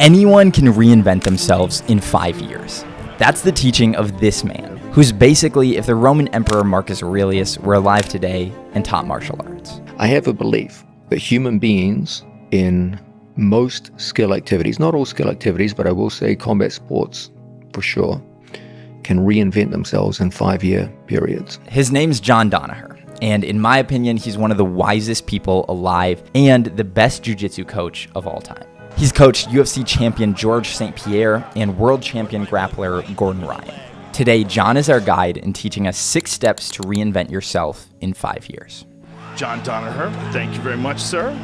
Anyone can reinvent themselves in 5 years. That's the teaching of this man, who's basically if the Roman Emperor Marcus Aurelius were alive today and taught martial arts. I have a belief that human beings in most skill activities, not all skill activities, but I will say combat sports for sure, can reinvent themselves in 5-year periods. His name's John Danaher, and in my opinion, he's one of the wisest people alive and the best jiu-jitsu coach of all time. He's coached UFC champion Georges St-Pierre and world champion grappler Gordon Ryan. Today, John is our guide in teaching us 6 steps to reinvent yourself in 5 years. John Danaher, thank you very much, sir.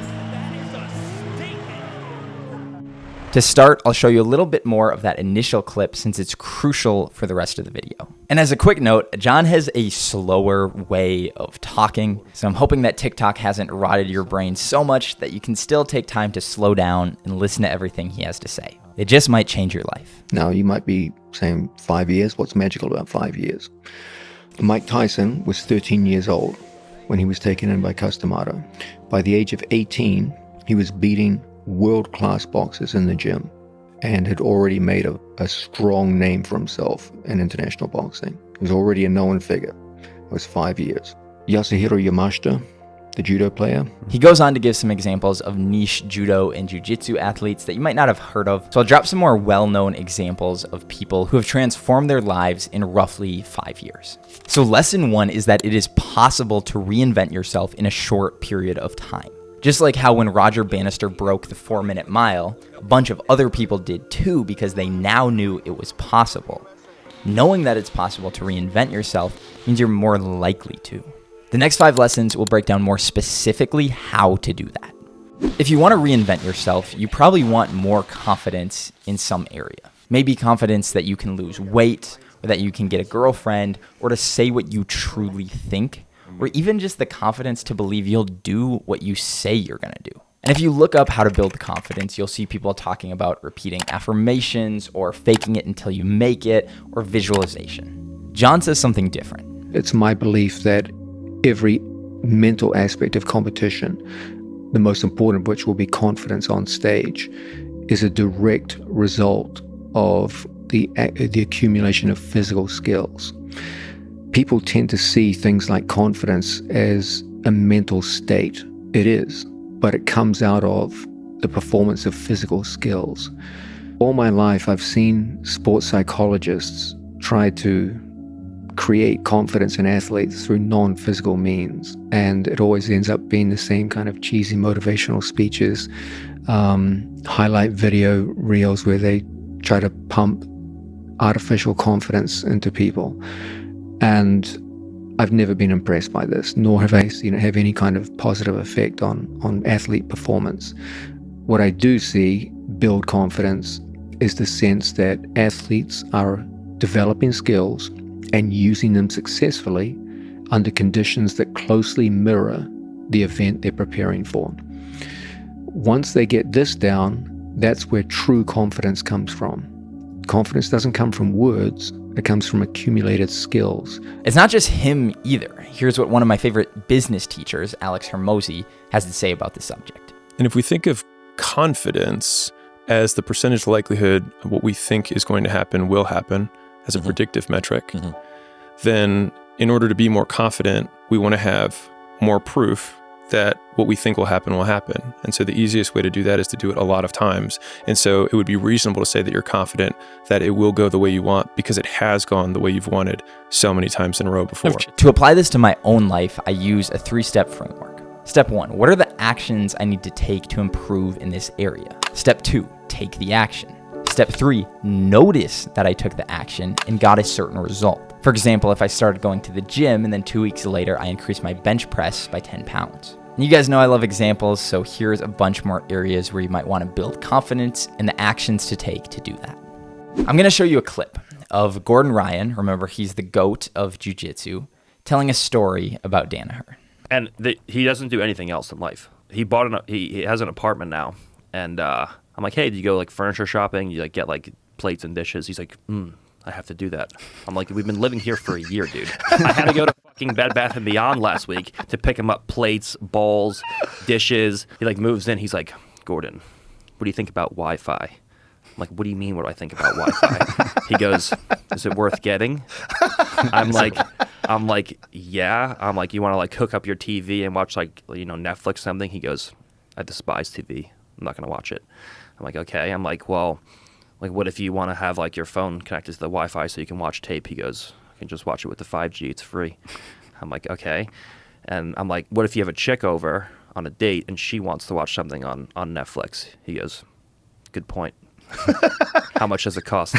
To start, I'll show you a little bit more of that initial clip since it's crucial for the rest of the video. And as a quick note, John has a slower way of talking, so I'm hoping that TikTok hasn't rotted your brain so much that you can still take time to slow down and listen to everything he has to say. It just might change your life. Now, you might be saying 5 years. What's magical about 5 years? Mike Tyson was 13 years old when he was taken in by Customato. By the age of 18, he was beating world-class boxers in the gym and had already made a strong name for himself in international boxing. He was already a known figure. It was 5 years. Yasuhiro Yamashita, the judo player. He goes on to give some examples of niche judo and jiu-jitsu athletes that you might not have heard of. So I'll drop some more well-known examples of people who have transformed their lives in roughly 5 years. So lesson 1 is that it is possible to reinvent yourself in a short period of time. Just like how when Roger Bannister broke the 4-minute mile, a bunch of other people did too because they now knew it was possible. Knowing that it's possible to reinvent yourself means you're more likely to. The next 5 lessons will break down more specifically how to do that. If you want to reinvent yourself, you probably want more confidence in some area. Maybe confidence that you can lose weight, or that you can get a girlfriend, or to say what you truly think, or even just the confidence to believe you'll do what you say you're going to do. And if you look up how to build confidence, you'll see people talking about repeating affirmations or faking it until you make it or visualization. John says something different. It's my belief that every mental aspect of competition, the most important of which will be confidence on stage, is a direct result of the accumulation of physical skills. People tend to see things like confidence as a mental state. It is, but it comes out of the performance of physical skills. All my life, I've seen sports psychologists try to create confidence in athletes through non-physical means, and it always ends up being the same kind of cheesy motivational speeches, highlight video reels where they try to pump artificial confidence into people. And I've never been impressed by this, nor have I seen it have any kind of positive effect on athlete performance. What I do see build confidence is the sense that athletes are developing skills and using them successfully under conditions that closely mirror the event they're preparing for. Once they get this down, that's where true confidence comes from. Confidence doesn't come from words. It comes from accumulated skills. It's not just him either. Here's what one of my favorite business teachers, Alex Hermosi, has to say about this subject. And if we think of confidence as the percentage likelihood of what we think is going to happen will happen as a predictive metric, then in order to be more confident, we want to have more proof that what we think will happen. And so the easiest way to do that is to do it a lot of times. And so it would be reasonable to say that you're confident that it will go the way you want because it has gone the way you've wanted so many times in a row before. To apply this to my own life, I use a 3-step framework. Step 1, what are the actions I need to take to improve in this area? Step 2, take the action. Step 3, notice that I took the action and got a certain result. For example, if I started going to the gym and then 2 weeks later, I increased my bench press by 10 pounds. And you guys know I love examples, so here's a bunch more areas where you might want to build confidence and the actions to take to do that. I'm going to show you a clip of Gordon Ryan, remember he's the GOAT of jiu-jitsu, telling a story about Danaher. And he doesn't do anything else in life. He has an apartment now, and I'm like, hey, do you go like furniture shopping? You like get like plates and dishes? He's like, I have to do that. I'm like, we've been living here for a year, dude. I had to go to fucking Bed Bath & Beyond last week to pick him up plates, bowls, dishes. He like moves in. He's like, Gordon, what do you think about Wi-Fi? I'm like, what do you mean? What do I think about Wi-Fi? He goes, is it worth getting? I'm like, yeah. I'm like, you want to like hook up your TV and watch like, Netflix or something? He goes, I despise TV. I'm not going to watch it. I'm like, okay. I'm like, well, like what if you want to have like your phone connected to the Wi-Fi so you can watch tape? He goes, I can just watch it with the 5G. It's free. I'm like, okay. And I'm like, what if you have a chick over on a date and she wants to watch something on Netflix? He goes, good point. How much does it cost?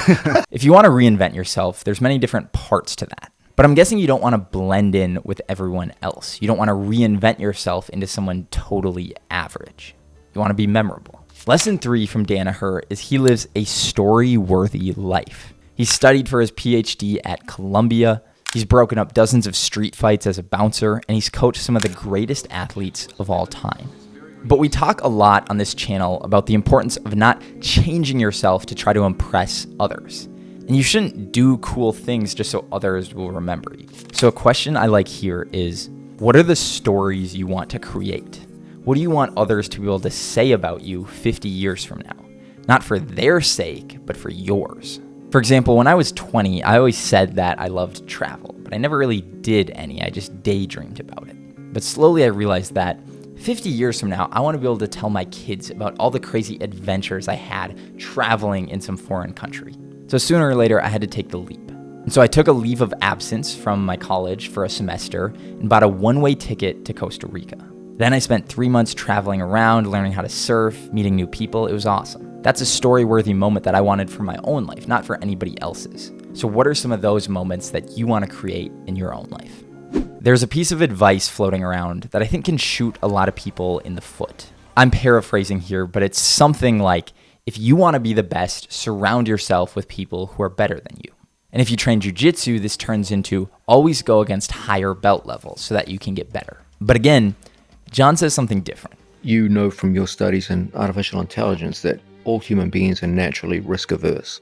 If you want to reinvent yourself, there's many different parts to that. But I'm guessing you don't want to blend in with everyone else. You don't want to reinvent yourself into someone totally average. You want to be memorable. Lesson 3 from Danaher is he lives a story-worthy life. He studied for his PhD at Columbia. He's broken up dozens of street fights as a bouncer, and he's coached some of the greatest athletes of all time. But we talk a lot on this channel about the importance of not changing yourself to try to impress others. And you shouldn't do cool things just so others will remember you. So a question I like here is, what are the stories you want to create? What do you want others to be able to say about you 50 years from now? Not for their sake, but for yours. For example, when I was 20, I always said that I loved travel, but I never really did any. I just daydreamed about it. But slowly I realized that 50 years from now, I want to be able to tell my kids about all the crazy adventures I had traveling in some foreign country. So sooner or later, I had to take the leap. And so I took a leave of absence from my college for a semester and bought a one-way ticket to Costa Rica. Then I spent 3 months traveling around, learning how to surf, meeting new people. It was awesome. That's a story-worthy moment that I wanted for my own life, not for anybody else's. So what are some of those moments that you want to create in your own life? There's a piece of advice floating around that I think can shoot a lot of people in the foot. I'm paraphrasing here, but it's something like, if you want to be the best, surround yourself with people who are better than you. And if you train jiu-jitsu, this turns into always go against higher belt levels so that you can get better. But again, John says something different. You know from your studies in artificial intelligence that all human beings are naturally risk averse.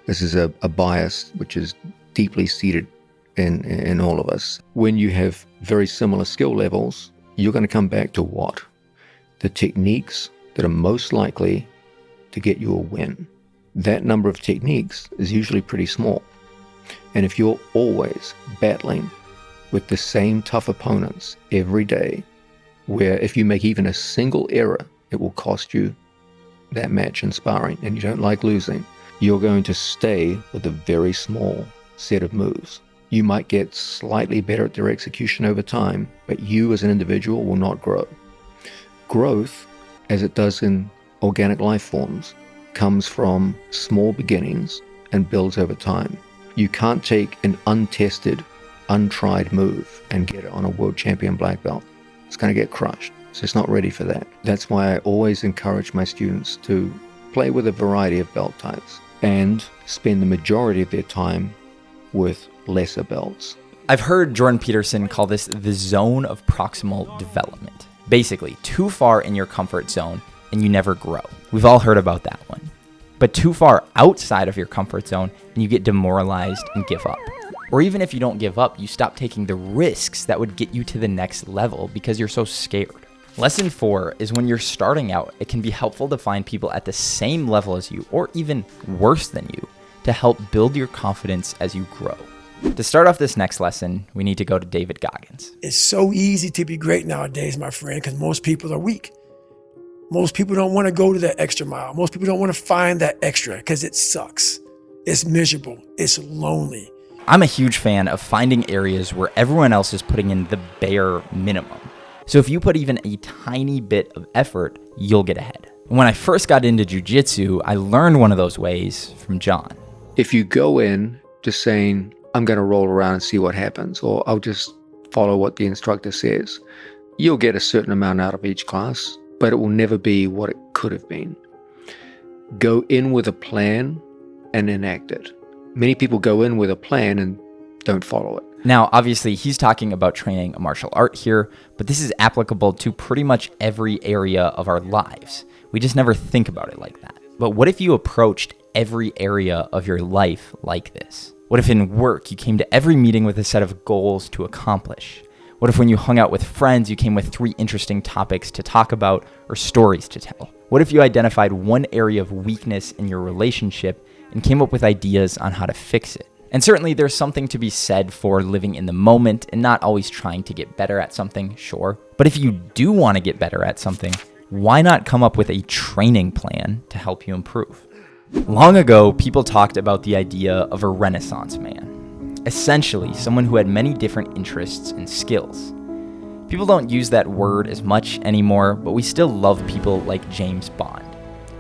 This is a bias which is deeply seated in all of us. When you have very similar skill levels, you're going to come back to what? The techniques that are most likely to get you a win. That number of techniques is usually pretty small. And if you're always battling with the same tough opponents every day, where if you make even a single error, it will cost you that match in sparring, and you don't like losing, you're going to stay with a very small set of moves. You might get slightly better at their execution over time, but you as an individual will not grow. Growth, as it does in organic life forms, comes from small beginnings and builds over time. You can't take an untested, untried move and get it on a world champion black belt. It's going to get crushed. So it's not ready for that. That's why I always encourage my students to play with a variety of belt types and spend the majority of their time with lesser belts. I've heard Jordan Peterson call this the zone of proximal development. Basically, too far in your comfort zone and you never grow. We've all heard about that one. But too far outside of your comfort zone and you get demoralized and give up. Or even if you don't give up, you stop taking the risks that would get you to the next level because you're so scared. Lesson 4 is when you're starting out, it can be helpful to find people at the same level as you or even worse than you to help build your confidence as you grow. To start off this next lesson, we need to go to David Goggins. It's so easy to be great nowadays, my friend, because most people are weak. Most people don't want to go to that extra mile. Most people don't want to find that extra because it sucks. It's miserable. It's lonely. I'm a huge fan of finding areas where everyone else is putting in the bare minimum. So if you put even a tiny bit of effort, you'll get ahead. When I first got into jiu-jitsu, I learned one of those ways from John. If you go in just saying, I'm going to roll around and see what happens, or I'll just follow what the instructor says, you'll get a certain amount out of each class, but it will never be what it could have been. Go in with a plan and enact it. Many people go in with a plan and don't follow it. Now, obviously, he's talking about training a martial art here, but this is applicable to pretty much every area of our lives. We just never think about it like that. But what if you approached every area of your life like this? What if in work you came to every meeting with a set of goals to accomplish? What if when you hung out with friends, you came with 3 interesting topics to talk about or stories to tell? What if you identified one area of weakness in your relationship and came up with ideas on how to fix it? And certainly there's something to be said for living in the moment and not always trying to get better at something, sure. But if you do want to get better at something, why not come up with a training plan to help you improve? Long ago, people talked about the idea of a Renaissance man, essentially someone who had many different interests and skills. People don't use that word as much anymore, but we still love people like James Bond,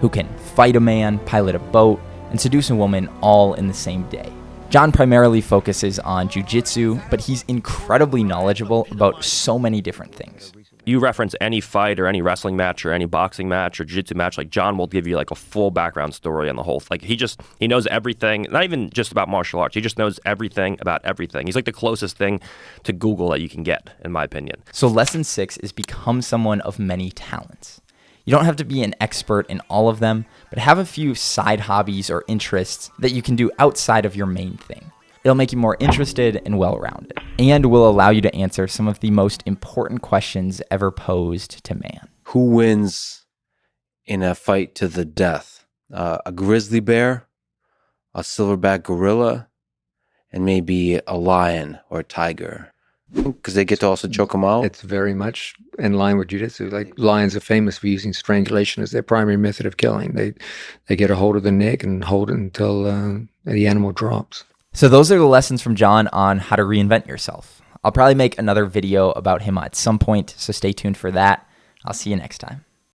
who can fight a man, pilot a boat, and seduce a woman all in the same day. John primarily focuses on jiu-jitsu, but he's incredibly knowledgeable about so many different things. You reference any fight or any wrestling match or any boxing match or jiu-jitsu match, like John will give you like a full background story on the whole. Like he knows everything, not even just about martial arts. He just knows everything about everything. He's like the closest thing to Google that you can get, in my opinion. So lesson 6 is become someone of many talents. You don't have to be an expert in all of them, but have a few side hobbies or interests that you can do outside of your main thing. It'll make you more interested and well-rounded, and will allow you to answer some of the most important questions ever posed to man. Who wins in a fight to the death? A grizzly bear, a silverback gorilla, and maybe a lion or a tiger? Because they get to also choke them out. It's very much in line with jiu-jitsu. Like lions are famous for using strangulation as their primary method of killing. They get a hold of the neck and hold it until the animal drops. So those are the lessons from John on how to reinvent yourself. I'll probably make another video about him at some point, so stay tuned for that. I'll see you next time.